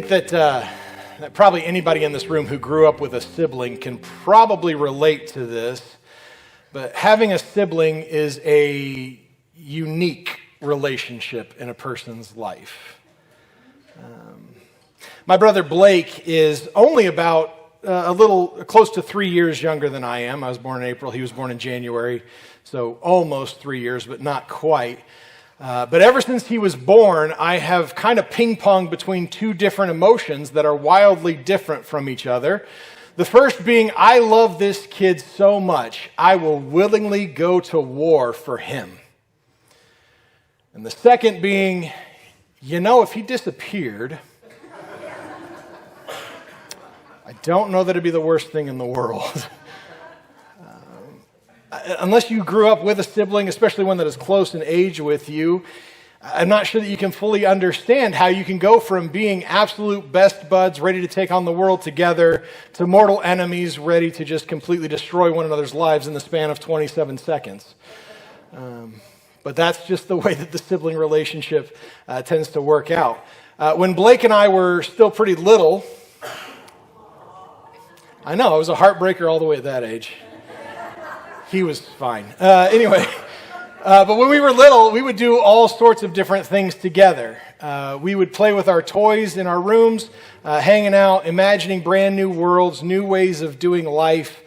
think that probably anybody in this room who grew up with a sibling can probably relate to this, but having a sibling is a unique relationship in a person's life. My brother Blake is only about close to 3 years younger than I am. I was born in April, he was born in January, so almost 3 years, but not quite. But ever since he was born, I have kind of ping-ponged between two different emotions that are wildly different from each other. The first being, I love this kid so much, I will willingly go to war for him. And the second being, if he disappeared, I don't know that it'd be the worst thing in the world. Unless you grew up with a sibling, especially one that is close in age with you, I'm not sure that you can fully understand how you can go from being absolute best buds, ready to take on the world together, to mortal enemies, ready to just completely destroy one another's lives in the span of 27 seconds. But that's just the way that the sibling relationship tends to work out. When Blake and I were still pretty little, I know, I was a heartbreaker all the way at that age. He was fine. Anyway, but when we were little, we would do all sorts of different things together. We would play with our toys in our rooms, hanging out, imagining brand new worlds, new ways of doing life,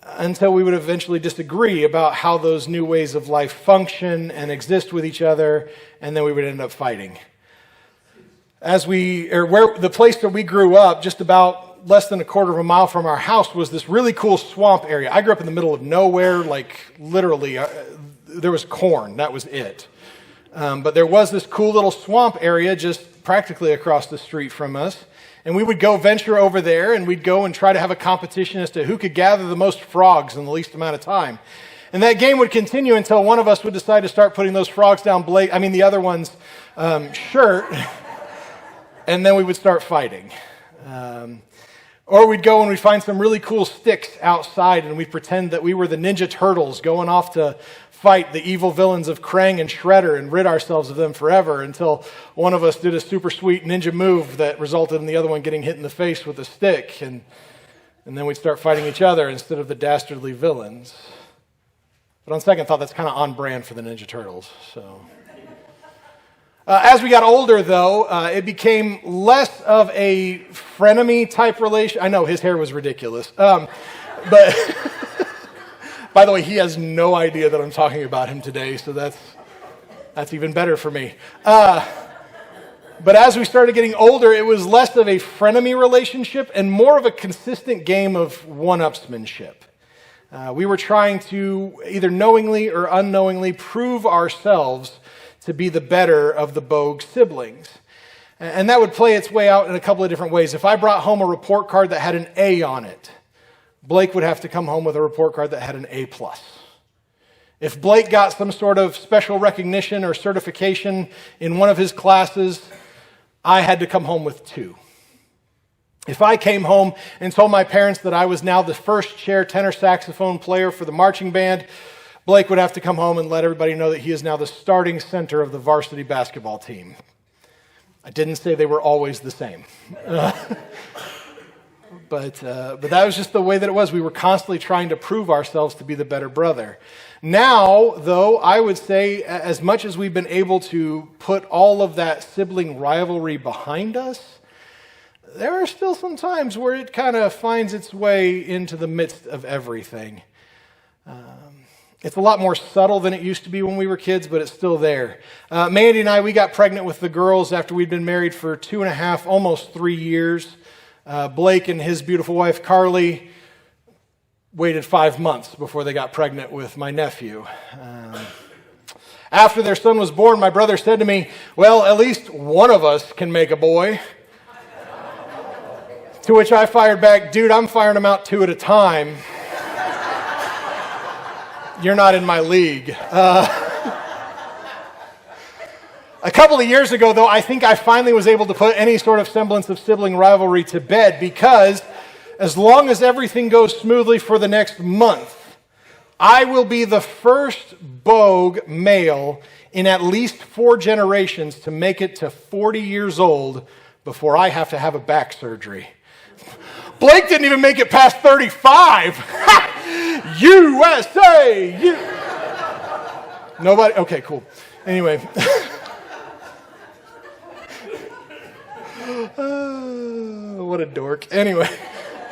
until we would eventually disagree about how those new ways of life function and exist with each other, and then we would end up fighting. The place where we grew up, just about less than a quarter of a mile from our house, was this really cool swamp area. I grew up in the middle of nowhere, like literally, there was corn, that was it. But there was this cool little swamp area just practically across the street from us. And we would go venture over there, and we'd go and try to have a competition as to who could gather the most frogs in the least amount of time. And that game would continue until one of us would decide to start putting those frogs down the other one's shirt, and then we would start fighting. Or we'd go and we'd find some really cool sticks outside, and we'd pretend that we were the Ninja Turtles going off to fight the evil villains of Krang and Shredder and rid ourselves of them forever, until one of us did a super sweet ninja move that resulted in the other one getting hit in the face with a stick, and then we'd start fighting each other instead of the dastardly villains. But on second thought, that's kind of on brand for the Ninja Turtles. So, as we got older, though, it became less of a frenemy type relation. I know his hair was ridiculous, but by the way, he has no idea that I'm talking about him today, so that's even better for me. But as we started getting older, it was less of a frenemy relationship and more of a consistent game of one-upsmanship. We were trying to either knowingly or unknowingly prove ourselves to be the better of the Bogue siblings. And that would play its way out in a couple of different ways. If I brought home a report card that had an A on it, Blake would have to come home with a report card that had an A+. If Blake got some sort of special recognition or certification in one of his classes, I had to come home with 2. If I came home and told my parents that I was now the first chair tenor saxophone player for the marching band, Blake would have to come home and let everybody know that he is now the starting center of the varsity basketball team. I didn't say they were always the same. But that was just the way that it was. We were constantly trying to prove ourselves to be the better brother. Now, though, I would say as much as we've been able to put all of that sibling rivalry behind us, there are still some times where it kind of finds its way into the midst of everything. It's a lot more subtle than it used to be when we were kids, but it's still there. Mandy and I, we got pregnant with the girls after we'd been married for 2.5, almost 3 years. Blake and his beautiful wife, Carly, waited 5 months before they got pregnant with my nephew. After their son was born, my brother said to me, "Well, at least one of us can make a boy." To which I fired back, "Dude, I'm firing them out 2 at a time. You're not in my league." A couple of years ago, though, I think I finally was able to put any sort of semblance of sibling rivalry to bed, because as long as everything goes smoothly for the next month, I will be the first Bogue male in at least 4 generations to make it to 40 years old before I have to have a back surgery. Blake didn't even make it past 35. USA! Nobody? Okay, cool. Anyway. What a dork. Anyway,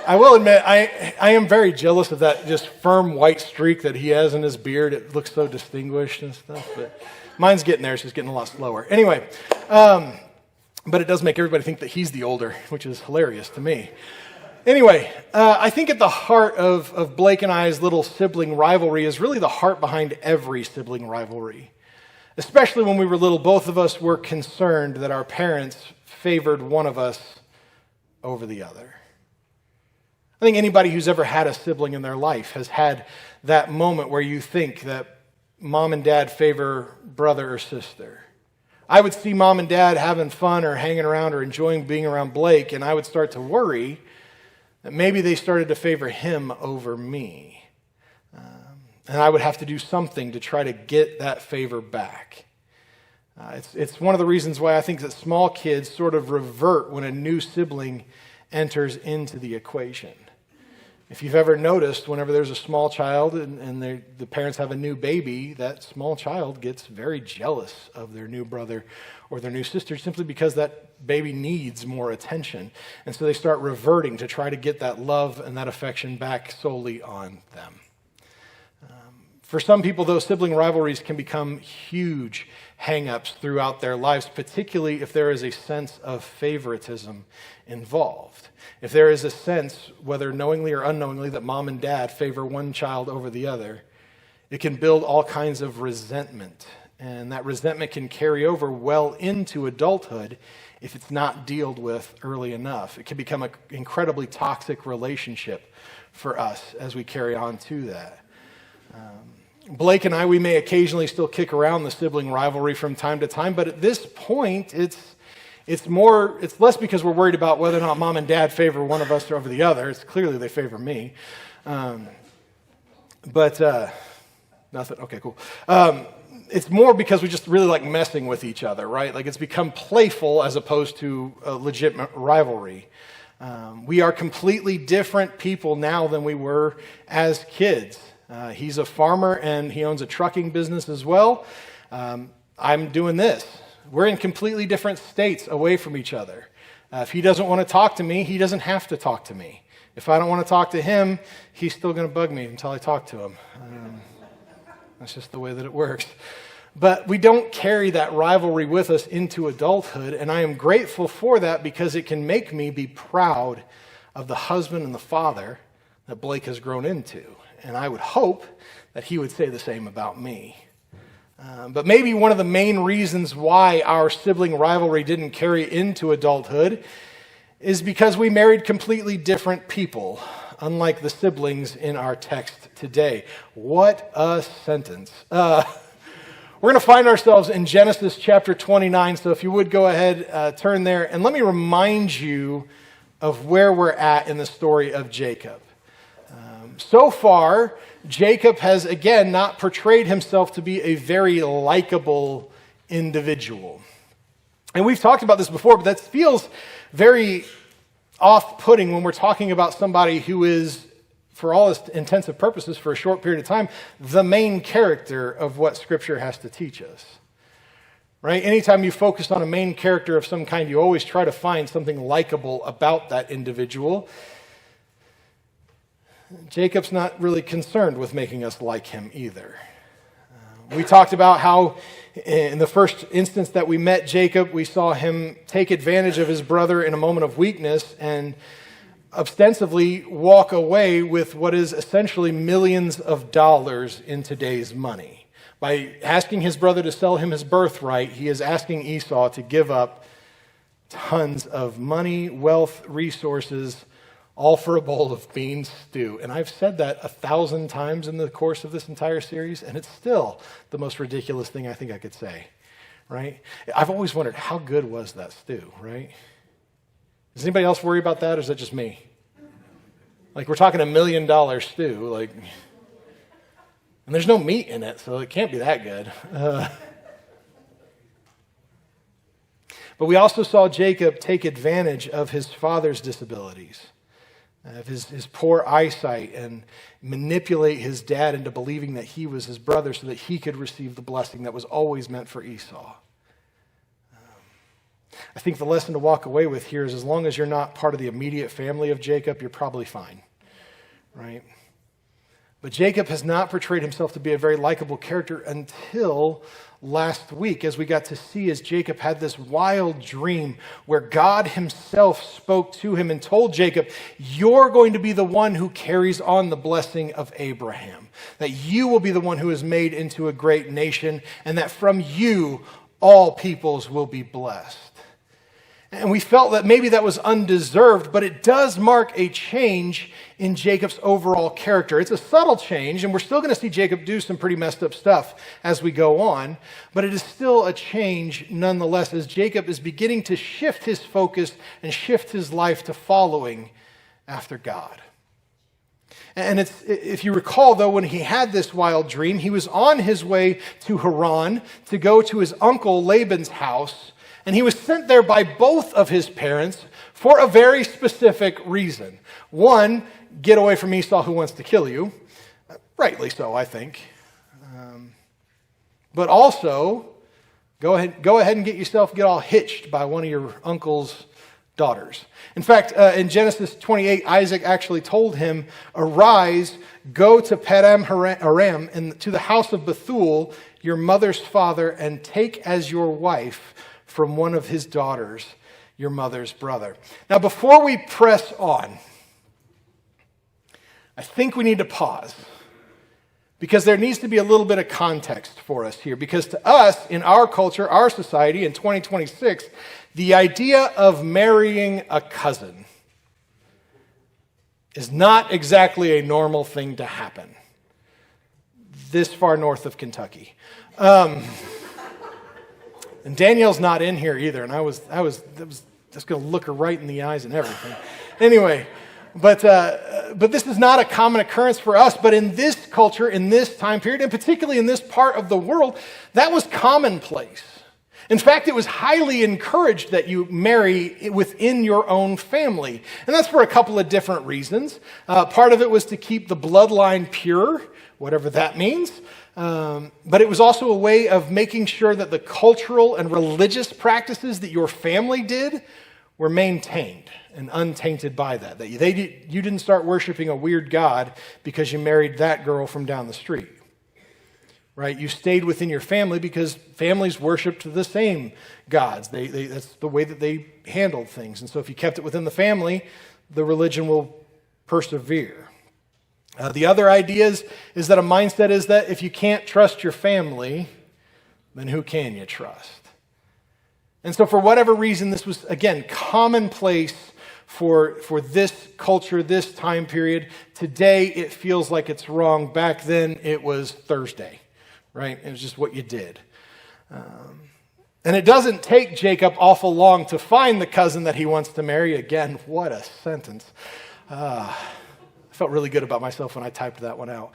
I will admit, I am very jealous of that just firm white streak that he has in his beard. It looks so distinguished and stuff, but mine's getting there. It's just getting a lot slower. Anyway, but it does make everybody think that he's the older, which is hilarious to me. Anyway, I think at the heart of Blake and I's little sibling rivalry is really the heart behind every sibling rivalry. Especially when we were little, both of us were concerned that our parents favored one of us over the other. I think anybody who's ever had a sibling in their life has had that moment where you think that mom and dad favor brother or sister. I would see mom and dad having fun or hanging around or enjoying being around Blake, and I would start to worry that maybe they started to favor him over me. And I would have to do something to try to get that favor back. It's one of the reasons why I think that small kids sort of revert when a new sibling enters into the equation. If you've ever noticed, whenever there's a small child and the parents have a new baby, that small child gets very jealous of their new brother or their new sister simply because that baby needs more attention. And so they start reverting to try to get that love and that affection back solely on them. For some people, those sibling rivalries can become huge hang-ups throughout their lives, particularly if there is a sense of favoritism involved. If there is a sense, whether knowingly or unknowingly, that mom and dad favor one child over the other, it can build all kinds of resentment. And that resentment can carry over well into adulthood if it's not dealt with early enough. It can become an incredibly toxic relationship for us as we carry on to that. Blake and I, we may occasionally still kick around the sibling rivalry from time to time, but at this point, it's less because we're worried about whether or not mom and dad favor one of us over the other. It's clearly they favor me. Nothing. Okay, cool. It's more because we just really like messing with each other, right? Like it's become playful as opposed to a legitimate rivalry. We are completely different people now than we were as kids. He's a farmer and he owns a trucking business as well. I'm doing this. We're in completely different states away from each other. If he doesn't want to talk to me, he doesn't have to talk to me. If I don't want to talk to him, he's still going to bug me until I talk to him. That's just the way that it works. But we don't carry that rivalry with us into adulthood, and I am grateful for that because it can make me be proud of the husband and the father that Blake has grown into. And I would hope that he would say the same about me. But maybe one of the main reasons why our sibling rivalry didn't carry into adulthood is because we married completely different people, unlike the siblings in our text today. What a sentence. We're going to find ourselves in Genesis chapter 29, so if you would go ahead, turn there, and let me remind you of where we're at in the story of Jacob. So far, Jacob has, again, not portrayed himself to be a very likable individual. And we've talked about this before, but that feels very off-putting when we're talking about somebody who is, for all intents and purposes, for a short period of time, the main character of what Scripture has to teach us. Right? Anytime you focus on a main character of some kind, you always try to find something likable about that individual. Jacob's not really concerned with making us like him either. We talked about how in the first instance that we met Jacob, we saw him take advantage of his brother in a moment of weakness and ostensibly walk away with what is essentially millions of dollars in today's money. By asking his brother to sell him his birthright, he is asking Esau to give up tons of money, wealth, resources, all for a bowl of bean stew. And I've said that 1,000 times in the course of this entire series, and it's still the most ridiculous thing I think I could say, right? I've always wondered, how good was that stew, right? Does anybody else worry about that, or is that just me? Like, we're talking $1 million stew, like, and there's no meat in it, so it can't be that good. But we also saw Jacob take advantage of his father's disabilities, of his poor eyesight, and manipulate his dad into believing that he was his brother so that he could receive the blessing that was always meant for Esau. I think the lesson to walk away with here is as long as you're not part of the immediate family of Jacob, you're probably fine, right? But Jacob has not portrayed himself to be a very likable character until last week, as we got to see as Jacob had this wild dream where God himself spoke to him and told Jacob, you're going to be the one who carries on the blessing of Abraham, that you will be the one who is made into a great nation, and that from you all peoples will be blessed. And we felt that maybe that was undeserved, but it does mark a change in Jacob's overall character. It's a subtle change, and we're still going to see Jacob do some pretty messed up stuff as we go on, but it is still a change nonetheless as Jacob is beginning to shift his focus and shift his life to following after God. And if you recall, though, when he had this wild dream, he was on his way to Haran to go to his uncle Laban's house. And he was sent there by both of his parents for a very specific reason. One, get away from Esau who wants to kill you. Rightly so, I think. But also, go ahead and get all hitched by one of your uncle's daughters. In fact, in Genesis 28, Isaac actually told him, arise, go to Padam Aram, and to the house of Bethuel, your mother's father, and take as your wife from one of his daughters, your mother's brother. Now, before we press on, I think we need to pause because there needs to be a little bit of context for us here. Because to us, in our culture, our society, in 2026, the idea of marrying a cousin is not exactly a normal thing to happen this far north of Kentucky. And Danielle's not in here either, and I was just going to look her right in the eyes and everything. Anyway, but this is not a common occurrence for us, but in this culture, in this time period, and particularly in this part of the world, that was commonplace. In fact, it was highly encouraged that you marry within your own family. And that's for a couple of different reasons. Part of it was to keep the bloodline pure, whatever that means. But it was also a way of making sure that the cultural and religious practices that your family did were maintained and untainted by that. That you didn't start worshiping a weird god because you married that girl from down the street. Right? You stayed within your family because families worshiped the same gods. That's the way that they handled things. And so if you kept it within the family, the religion will persevere. The other idea is that a mindset is that if you can't trust your family, then who can you trust? And so for whatever reason, this was, again, commonplace for this culture, this time period. Today, it feels like it's wrong. Back then, it was Thursday, right? It was just what you did. And it doesn't take Jacob awful long to find the cousin that he wants to marry. Again, what a sentence. I felt really good about myself when I typed that one out.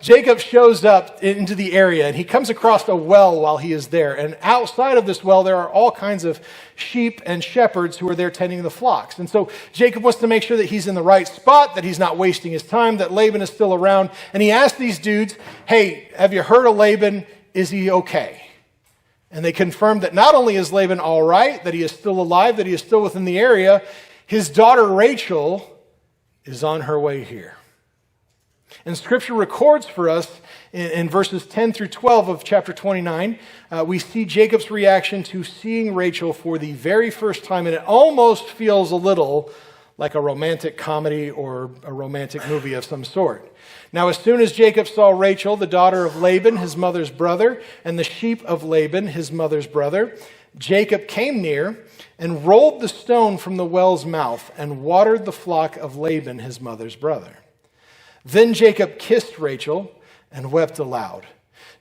Jacob shows up into the area, and he comes across a well while he is there. And outside of this well, there are all kinds of sheep and shepherds who are there tending the flocks. And so Jacob wants to make sure that he's in the right spot, that he's not wasting his time, that Laban is still around. And he asks these dudes, hey, have you heard of Laban? Is he okay? And they confirm that not only is Laban all right, that he is still alive, that he is still within the area, his daughter Rachel is on her way here. And Scripture records for us in verses 10 through 12 of chapter 29, we see Jacob's reaction to seeing Rachel for the very first time, and it almost feels a little like a romantic comedy or a romantic movie of some sort. Now, as soon as Jacob saw Rachel, the daughter of Laban, his mother's brother, and the sheep of Laban, his mother's brother, Jacob came near and rolled the stone from the well's mouth and watered the flock of Laban, his mother's brother. Then Jacob kissed Rachel and wept aloud.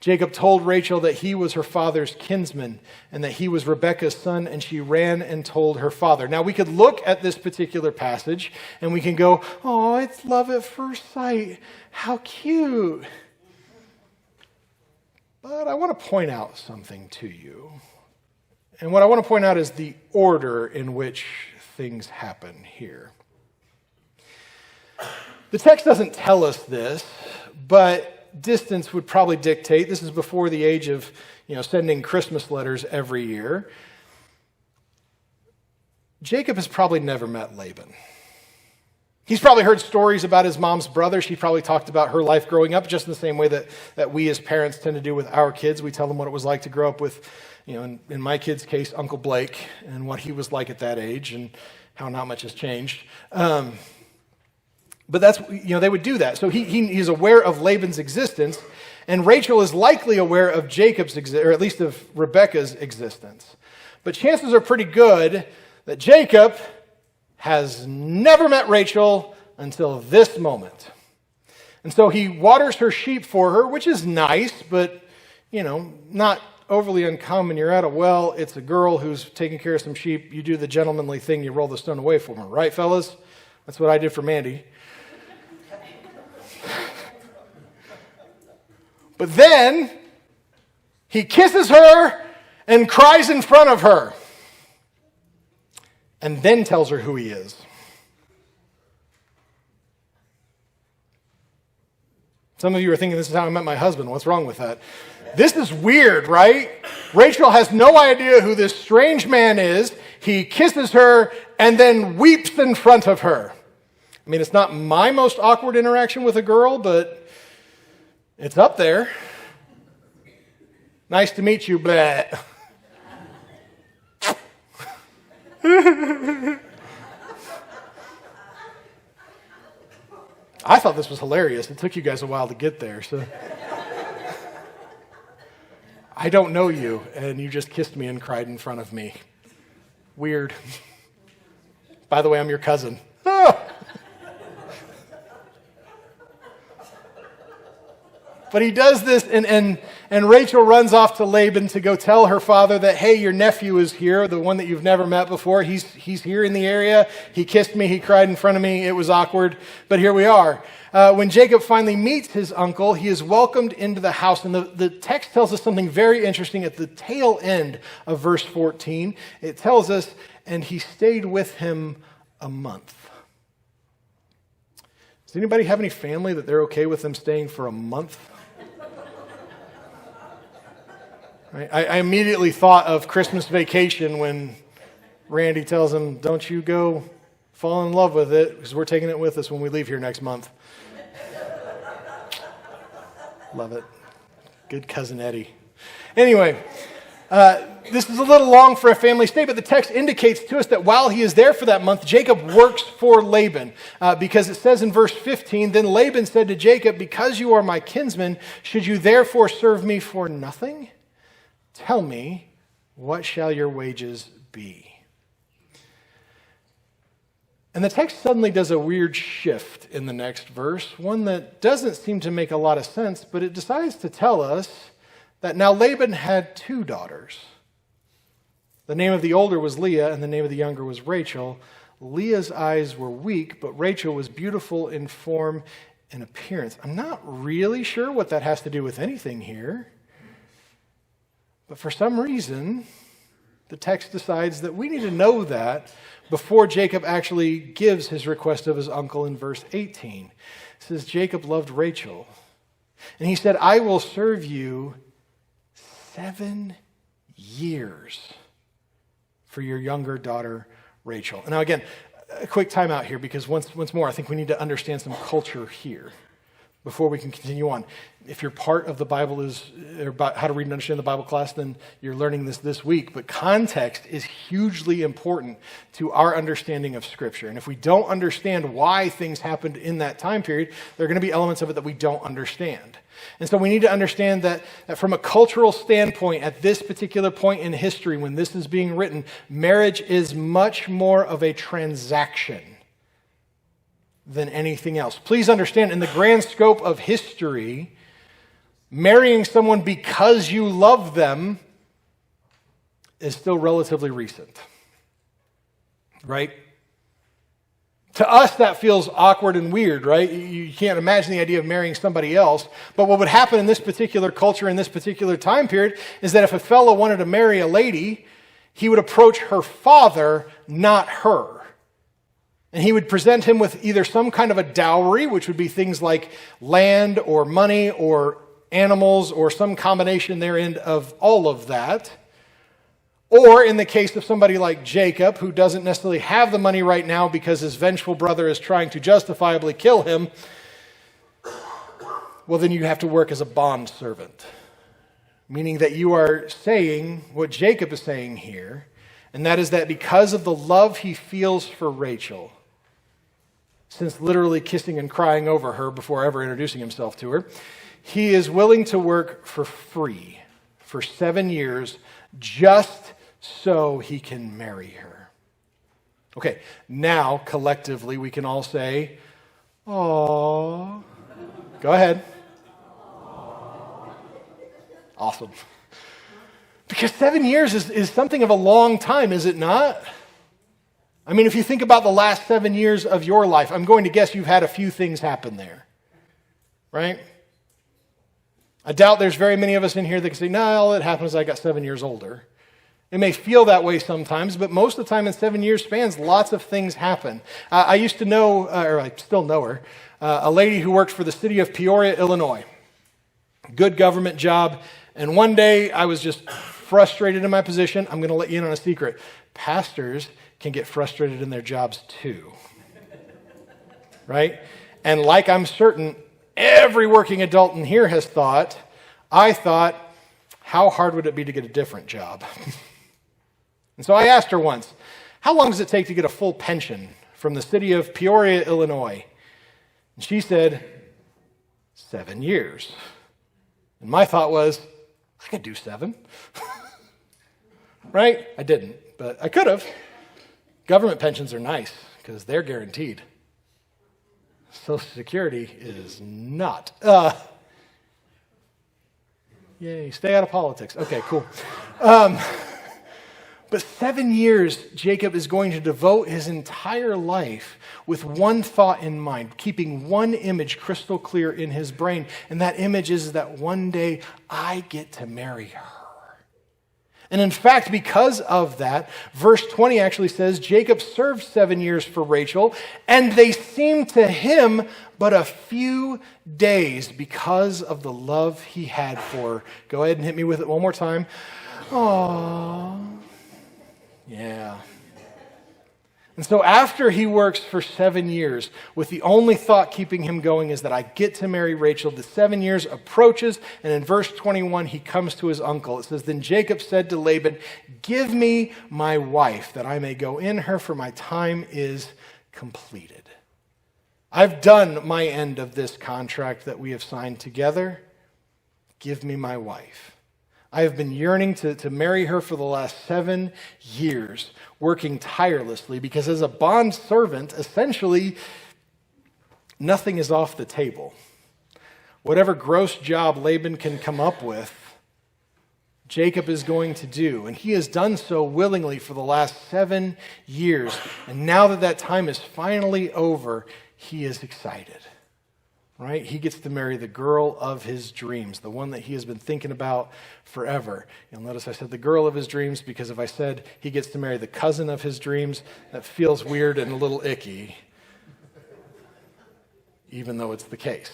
Jacob told Rachel that he was her father's kinsman and that he was Rebekah's son, and she ran and told her father. Now, we could look at this particular passage and we can go, oh, it's love at first sight. How cute. But I want to point out something to you. And what I want to point out is the order in which things happen here. The text doesn't tell us this, but distance would probably dictate. This is before the age of, sending Christmas letters every year. Jacob has probably never met Laban. He's probably heard stories about his mom's brother. She probably talked about her life growing up, just in the same way that we as parents tend to do with our kids. We tell them what it was like to grow up with, in my kid's case, Uncle Blake, and what he was like at that age, and how not much has changed. But that's, they would do that. So he's aware of Laban's existence, and Rachel is likely aware of Jacob's, or at least of Rebekah's existence. But chances are pretty good that Jacob has never met Rachel until this moment. And so he waters her sheep for her, which is nice, but, not overly uncommon. You're at a well, it's a girl who's taking care of some sheep. You do the gentlemanly thing, you roll the stone away from her, right, fellas? That's what I did for Mandy. But then he kisses her and cries in front of her, and then tells her who he is. Some of you are thinking, this is how I met my husband. What's wrong with that? This is weird, right? Rachel has no idea who this strange man is. He kisses her and then weeps in front of her. I mean, it's not my most awkward interaction with a girl, but it's up there. Nice to meet you, bleh. I thought this was hilarious. It took you guys a while to get there. So I don't know you, and you just kissed me and cried in front of me. Weird. By the way, I'm your cousin. Oh. But he does this, and Rachel runs off to Laban to go tell her father that, hey, your nephew is here, the one that you've never met before. He's here in the area. He kissed me. He cried in front of me. It was awkward, but here we are. When Jacob finally meets his uncle, he is welcomed into the house. And the text tells us something very interesting at the tail end of verse 14. It tells us, and he stayed with him a month. Does anybody have any family that they're okay with them staying for a month? Right? I immediately thought of Christmas Vacation when Randy tells him, don't you go fall in love with it, because we're taking it with us when we leave here next month. Love it. Good cousin Eddie. Anyway, this is a little long for a family stay, but the text indicates to us that while he is there for that month, Jacob works for Laban, because it says in verse 15, then Laban said to Jacob, because you are my kinsman, should you therefore serve me for nothing? Tell me, what shall your wages be? And the text suddenly does a weird shift in the next verse, one that doesn't seem to make a lot of sense, but it decides to tell us that now Laban had two daughters. The name of the older was Leah, and the name of the younger was Rachel. Leah's eyes were weak, but Rachel was beautiful in form and appearance. I'm not really sure what that has to do with anything here. But for some reason, the text decides that we need to know that before Jacob actually gives his request of his uncle in verse 18. It says, Jacob loved Rachel. And he said, I will serve you 7 years for your younger daughter, Rachel. Now again, a quick time out here, because once more, I think we need to understand some culture here before we can continue on. If you're part of the Bible or about how to read and understand the Bible class, then you're learning this week. But context is hugely important to our understanding of Scripture. And if we don't understand why things happened in that time period, there are going to be elements of it that we don't understand. And so we need to understand that from a cultural standpoint, at this particular point in history, when this is being written, marriage is much more of a transaction than anything else. Please understand, in the grand scope of history, marrying someone because you love them is still relatively recent. Right? To us, that feels awkward and weird, right? You can't imagine the idea of marrying somebody else. But what would happen in this particular culture, in this particular time period, is that if a fellow wanted to marry a lady, he would approach her father, not her. And he would present him with either some kind of a dowry, which would be things like land or money or animals or some combination therein of all of that. Or in the case of somebody like Jacob, who doesn't necessarily have the money right now because his vengeful brother is trying to justifiably kill him, well, then you have to work as a bondservant. Meaning that you are saying what Jacob is saying here, and that is that because of the love he feels for Rachel, since literally kissing and crying over her before ever introducing himself to her, he is willing to work for free for 7 years just so he can marry her. Okay, now collectively we can all say, "Aww." Go ahead. Awesome. Because 7 years is something of a long time, is it not? I mean, if you think about the last 7 years of your life, I'm going to guess you've had a few things happen there, right? I doubt there's very many of us in here that can say, "No, all that happened is I got 7 years older." It may feel that way sometimes, but most of the time in 7 year spans, lots of things happen. I used to know, or I still know her, a lady who worked for the city of Peoria, Illinois. Good government job. And one day I was just frustrated in my position. I'm going to let you in on a secret. Pastors can get frustrated in their jobs too. Right? And like I'm certain every working adult in here has thought, I thought, how hard would it be to get a different job? And so I asked her once, how long does it take to get a full pension from the city of Peoria, Illinois? And she said, 7 years. And my thought was, I could do 7. Right? I didn't, but I could have. Government pensions are nice because they're guaranteed. Social Security is not. Yay, stay out of politics. Okay, cool. But 7 years, Jacob is going to devote his entire life with one thought in mind, keeping one image crystal clear in his brain. And that image is that one day I get to marry her. And in fact, because of that, verse 20 actually says, Jacob served 7 years for Rachel, and they seemed to him but a few days because of the love he had for her. Go ahead and hit me with it one more time. Aww. Yeah. And so after he works for 7 years, with the only thought keeping him going is that I get to marry Rachel, the 7 years approaches, and in verse 21, he comes to his uncle. It says, Then Jacob said to Laban, Give me my wife, that I may go in her, for my time is completed. I've done my end of this contract that we have signed together. Give me my wife. I have been yearning to marry her for the last 7 years, working tirelessly, because as a bond servant, essentially, nothing is off the table. Whatever gross job Laban can come up with, Jacob is going to do. And he has done so willingly for the last 7 years. And now that time is finally over, he is excited. Right? He gets to marry the girl of his dreams, the one that he has been thinking about forever. You'll notice I said the girl of his dreams because if I said he gets to marry the cousin of his dreams, that feels weird and a little icky, even though it's the case.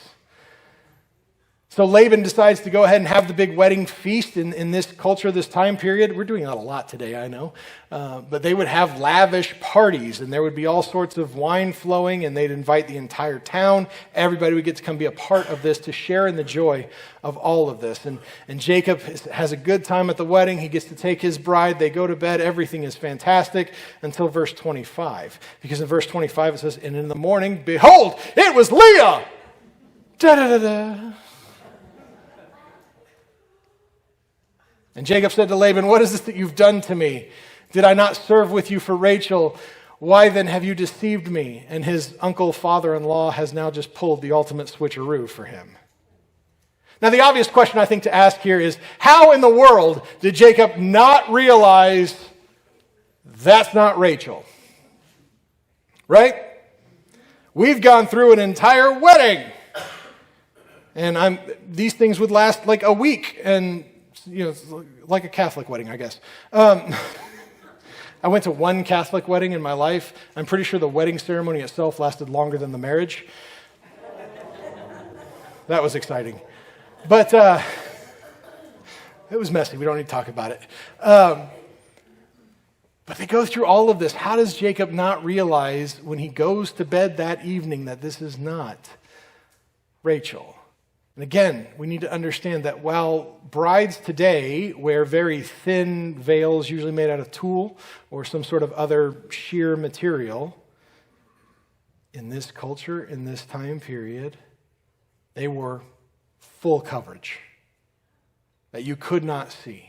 So Laban decides to go ahead and have the big wedding feast in this culture, this time period. We're doing that a lot today, I know. But they would have lavish parties, and there would be all sorts of wine flowing, and they'd invite the entire town. Everybody would get to come be a part of this, to share in the joy of all of this. And Jacob has a good time at the wedding. He gets to take his bride. They go to bed. Everything is fantastic until verse 25. Because in verse 25 it says, And in the morning, behold, it was Leah! Da-da-da-da. And Jacob said to Laban, What is this that you've done to me? Did I not serve with you for Rachel? Why then have you deceived me? And his uncle, father-in-law, has now just pulled the ultimate switcheroo for him. Now, the obvious question I think to ask here is, how in the world did Jacob not realize that's not Rachel? Right? We've gone through an entire wedding. And these things would last like a week, and you know, like a Catholic wedding, I guess. I went to one Catholic wedding in my life. I'm pretty sure the wedding ceremony itself lasted longer than the marriage. That was exciting. But it was messy. We don't need to talk about it. But they go through all of this. How does Jacob not realize when he goes to bed that evening that this is not Rachel? And again, we need to understand that while brides today wear very thin veils, usually made out of tulle or some sort of other sheer material, in this culture, in this time period, they wore full coverage that you could not see.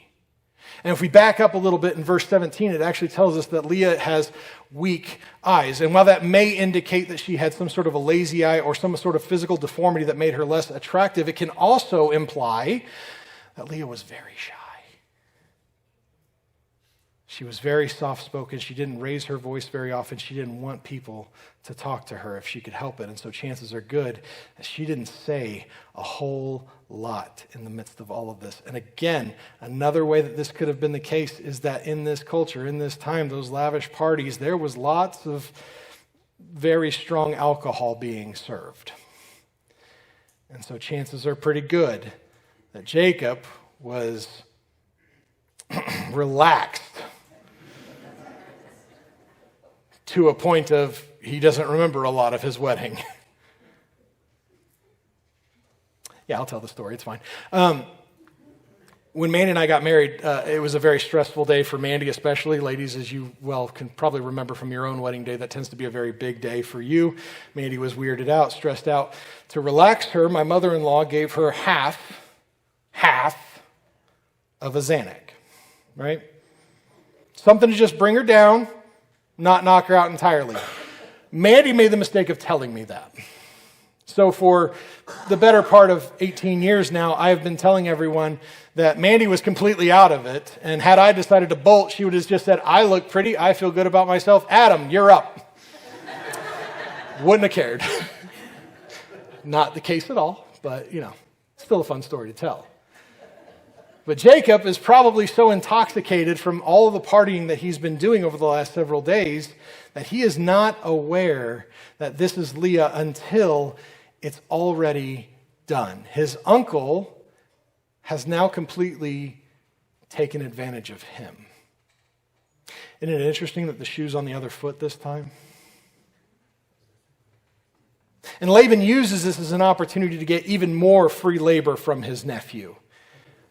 And if we back up a little bit in verse 17, it actually tells us that Leah has weak eyes. And while that may indicate that she had some sort of a lazy eye or some sort of physical deformity that made her less attractive, it can also imply that Leah was very shy. She was very soft-spoken. She didn't raise her voice very often. She didn't want people to talk to her if she could help it. And so chances are good that she didn't say a whole lot in the midst of all of this. And again, another way that this could have been the case is that in this culture, in this time, those lavish parties, there was lots of very strong alcohol being served. And so chances are pretty good that Jacob was relaxed to a point of he doesn't remember a lot of his wedding. Yeah, I'll tell the story. It's fine. When Mandy and I got married, it was a very stressful day for Mandy, especially. Ladies, as you well can probably remember from your own wedding day, that tends to be a very big day for you. Mandy was weirded out, stressed out. To relax her, my mother-in-law gave her half of a Xanax, right? Something to just bring her down, not knock her out entirely. Mandy made the mistake of telling me that. So for the better part of 18 years now, I have been telling everyone that Mandy was completely out of it. And had I decided to bolt, she would have just said, I look pretty, I feel good about myself. Adam, you're up. Wouldn't have cared. Not the case at all, but still a fun story to tell. But Jacob is probably so intoxicated from all of the partying that he's been doing over the last several days that he is not aware that this is Leah until it's already done. His uncle has now completely taken advantage of him. Isn't it interesting that the shoe's on the other foot this time? And Laban uses this as an opportunity to get even more free labor from his nephew.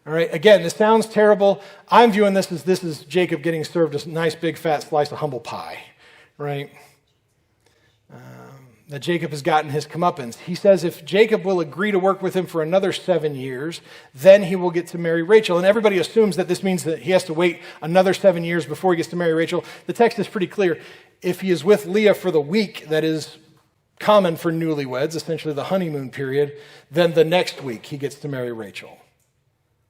All right, again, this sounds terrible. I'm viewing this as Jacob getting served a nice big fat slice of humble pie, right? That Jacob has gotten his comeuppance. He says if Jacob will agree to work with him for another 7 years, then he will get to marry Rachel. And everybody assumes that this means that he has to wait another 7 years before he gets to marry Rachel. The text is pretty clear. If he is with Leah for the week that is common for newlyweds, essentially the honeymoon period, then the next week he gets to marry Rachel.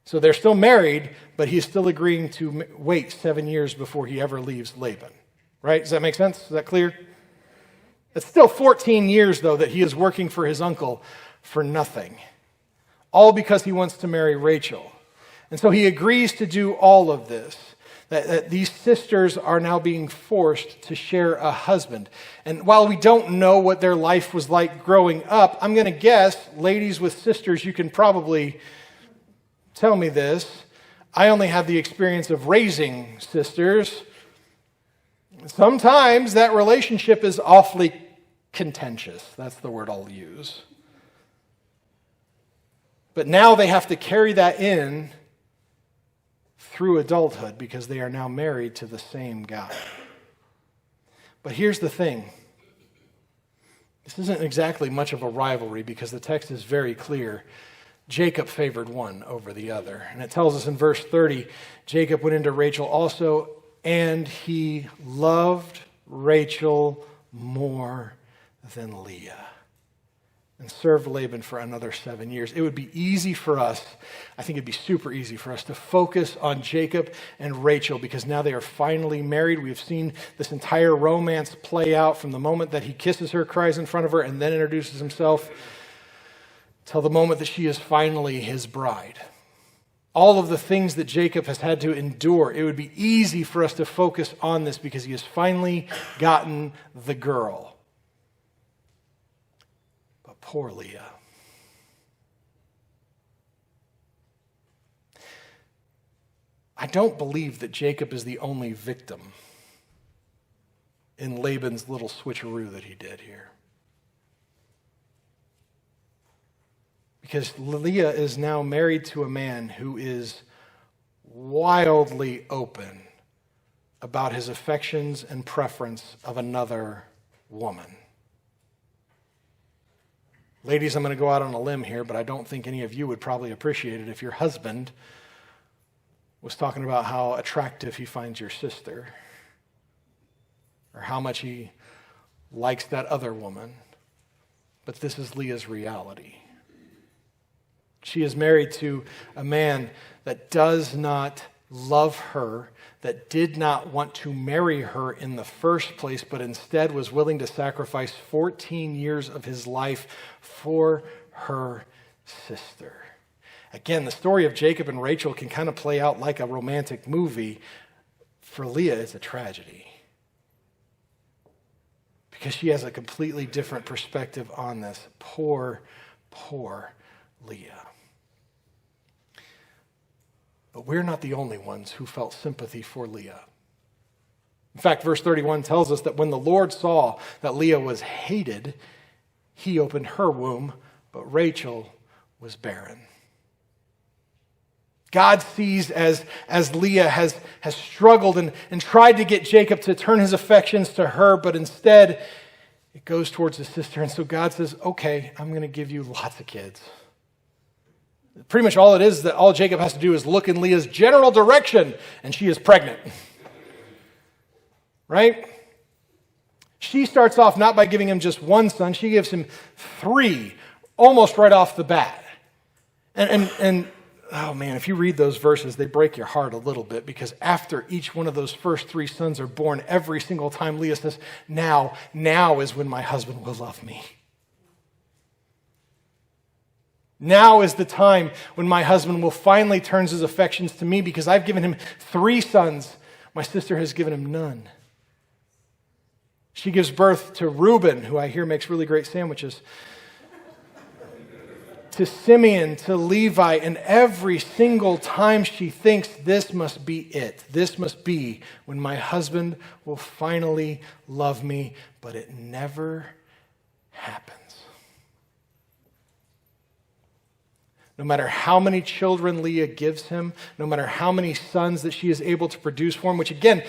So they're still married, but he's still agreeing to wait 7 years before he ever leaves Laban. Right? Does that make sense? Is that clear? It's still 14 years, though, that he is working for his uncle for nothing. All because he wants to marry Rachel. And so he agrees to do all of this. That these sisters are now being forced to share a husband. And while we don't know what their life was like growing up, I'm going to guess, ladies with sisters, you can probably tell me this. I only have the experience of raising sisters. Sometimes that relationship is awfully contentious. That's the word I'll use. But now they have to carry that in through adulthood because they are now married to the same guy. But here's the thing. This isn't exactly much of a rivalry because the text is very clear. Jacob favored one over the other. And it tells us in verse 30, Jacob went into Rachel also, and he loved Rachel more than Leah, and served Laban for another 7 years. It would be easy for us, I think it'd be super easy for us to focus on Jacob and Rachel because now they are finally married. We've seen this entire romance play out from the moment that he kisses her, cries in front of her, and then introduces himself till the moment that she is finally his bride. all of the things that Jacob has had to endure, it would be easy for us to focus on this because he has finally gotten the girl. But poor Leah. I don't believe that Jacob is the only victim in Laban's little switcheroo that he did here. Because Leah is now married to a man who is wildly open about his affections and preference of another woman. Ladies, I'm going to go out on a limb here, but I don't think any of you would probably appreciate it if your husband was talking about how attractive he finds your sister, or how much he likes that other woman. But this is Leah's reality. She is married to a man that does not love her, that did not want to marry her in the first place, but instead was willing to sacrifice 14 years of his life for her sister. Again, the story of Jacob and Rachel can kind of play out like a romantic movie. For Leah, it's a tragedy. Because she has a completely different perspective on this. Poor, poor Leah. But we're not the only ones who felt sympathy for Leah. In fact, verse 31 tells us that when the Lord saw that Leah was hated, he opened her womb, but Rachel was barren. God sees as Leah has struggled and tried to get Jacob to turn his affections to her, but instead it goes towards his sister. And so God says, okay, I'm going to give you lots of kids. Pretty much all it is that all Jacob has to do is look in Leah's general direction, and she is pregnant. Right? She starts off not by giving him just one son, she gives him 3, almost right off the bat. And oh man, if you read those verses, they break your heart a little bit, because after each one of those first 3 sons are born, every single time Leah says, now is when my husband will love me. Now is the time when my husband will finally turn his affections to me, because I've given him 3 sons. My sister has given him none. She gives birth to Reuben, who I hear makes really great sandwiches, to Simeon, to Levi, and every single time she thinks this must be it. This must be when my husband will finally love me, but it never happens. No matter how many children Leah gives him, no matter how many sons that she is able to produce for him, which again,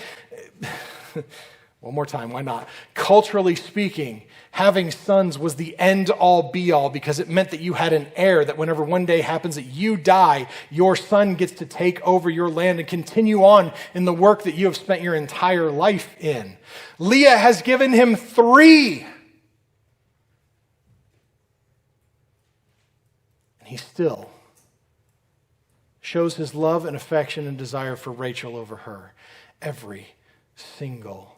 one more time, why not? Culturally speaking, having sons was the end-all be-all, because it meant that you had an heir, that whenever one day happens that you die, your son gets to take over your land and continue on in the work that you have spent your entire life in. Leah has given him 3. He still shows his love and affection and desire for Rachel over her every single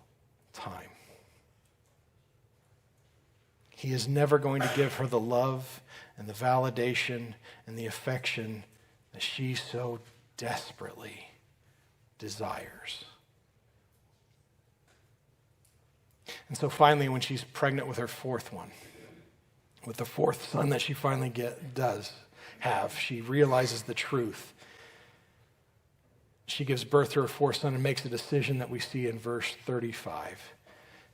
time. He is never going to give her the love and the validation and the affection that she so desperately desires. And so finally, when she's pregnant with her 4th one, with the 4th son that she finally does have, she realizes the truth. She gives birth to her 4th son and makes a decision that we see in verse 35.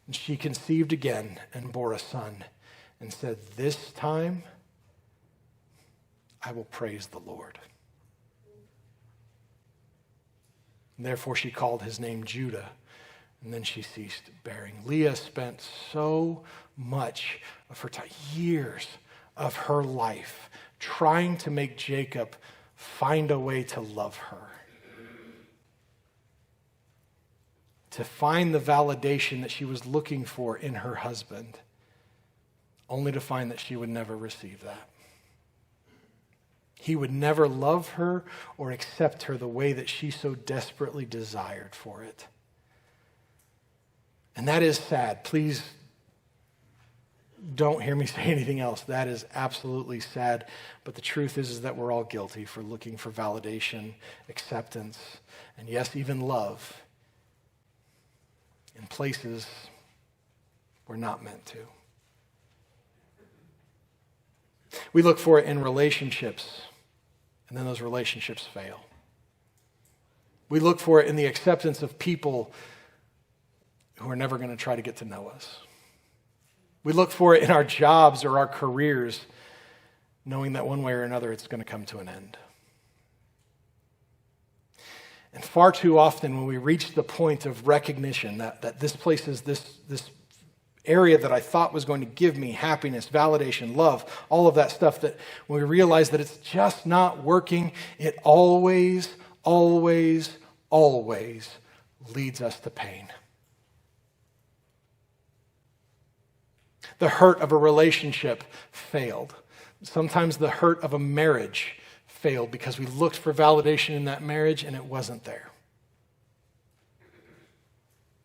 And she conceived again and bore a son and said, "This time I will praise the Lord." And therefore she called his name Judah, and then she ceased bearing. Leah spent so much of her time, years of her life, trying to make Jacob find a way to love her, to find the validation that she was looking for in her husband, only to find that she would never receive that. He would never love her or accept her the way that she so desperately desired for it. And that is sad. Please Don't hear me say anything else. That is absolutely sad. But the truth is that we're all guilty for looking for validation, acceptance, and yes, even love in places we're not meant to. We look for it in relationships, and then those relationships fail. We look for it in the acceptance of people who are never going to try to get to know us. We look for it in our jobs or our careers, knowing that one way or another it's going to come to an end. And far too often when we reach the point of recognition that this place is this area that I thought was going to give me happiness, validation, love, all of that stuff, that when we realize that it's just not working, it always, always, always leads us to pain. The hurt of a relationship failed. Sometimes the hurt of a marriage failed because we looked for validation in that marriage and it wasn't there.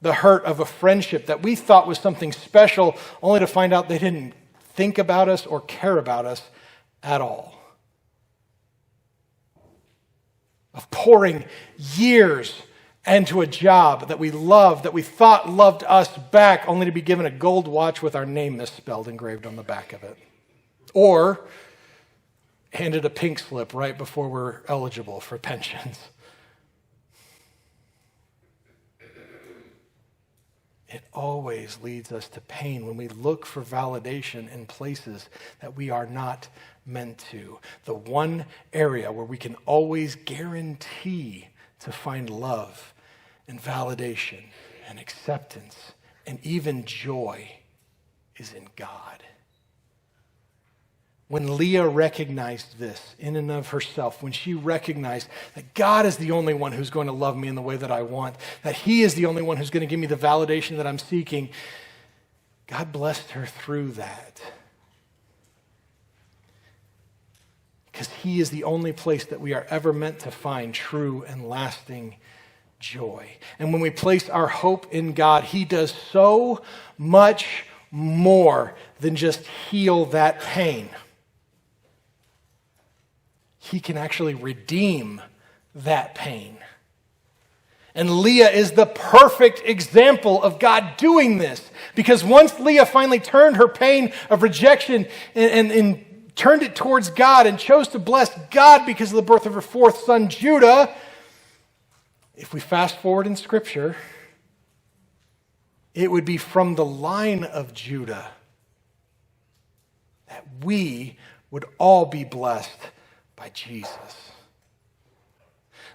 The hurt of a friendship that we thought was something special, only to find out they didn't think about us or care about us at all. Of pouring years into a job that we loved, that we thought loved us back, only to be given a gold watch with our name misspelled engraved on the back of it. Or handed a pink slip right before we're eligible for pensions. It always leads us to pain when we look for validation in places that we are not meant to. The one area where we can always guarantee to find love and validation and acceptance and even joy is in God. When Leah recognized this in and of herself, when she recognized that God is the only one who's going to love me in the way that I want, that He is the only one who's going to give me the validation that I'm seeking, God blessed her through that. Because He is the only place that we are ever meant to find true and lasting joy. And when we place our hope in God, He does so much more than just heal that pain. He can actually redeem that pain. And Leah is the perfect example of God doing this. Because once Leah finally turned her pain of rejection and turned it towards God and chose to bless God because of the birth of her fourth son, Judah, if we fast forward in Scripture, it would be from the line of Judah that we would all be blessed by Jesus.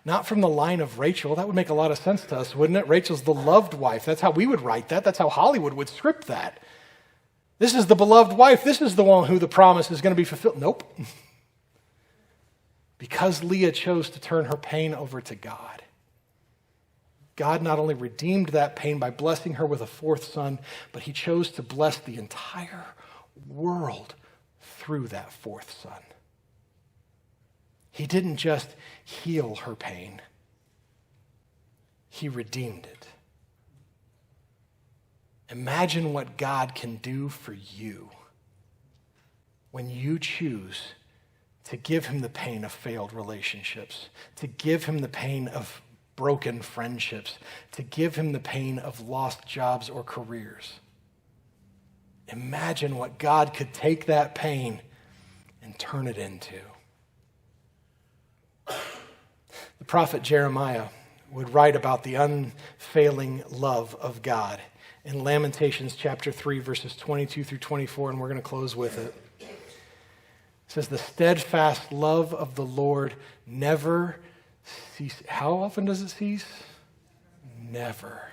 Not from the line of Rachel. That would make a lot of sense to us, wouldn't it? Rachel's the loved wife. That's how we would write that. That's how Hollywood would script that. This is the beloved wife. This is the one who the promise is going to be fulfilled. Nope. Because Leah chose to turn her pain over to God, God not only redeemed that pain by blessing her with a fourth son, but He chose to bless the entire world through that fourth son. He didn't just heal her pain. He redeemed it. Imagine what God can do for you when you choose to give Him the pain of failed relationships, to give Him the pain of broken friendships, to give Him the pain of lost jobs or careers. Imagine what God could take that pain and turn it into. The prophet Jeremiah would write about the unfailing love of God in Lamentations chapter 3, verses 22 through 24, and we're going to close with it. It says, the steadfast love of the Lord never ceases. How often does it cease? Never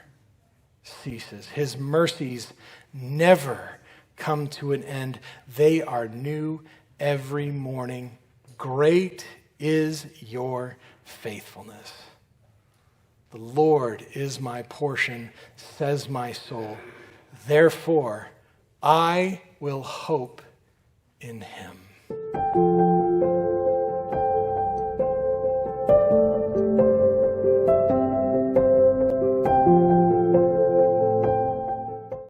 ceases. His mercies never come to an end. They are new every morning. Great is your faithfulness. The Lord is my portion, says my soul. Therefore, I will hope in Him.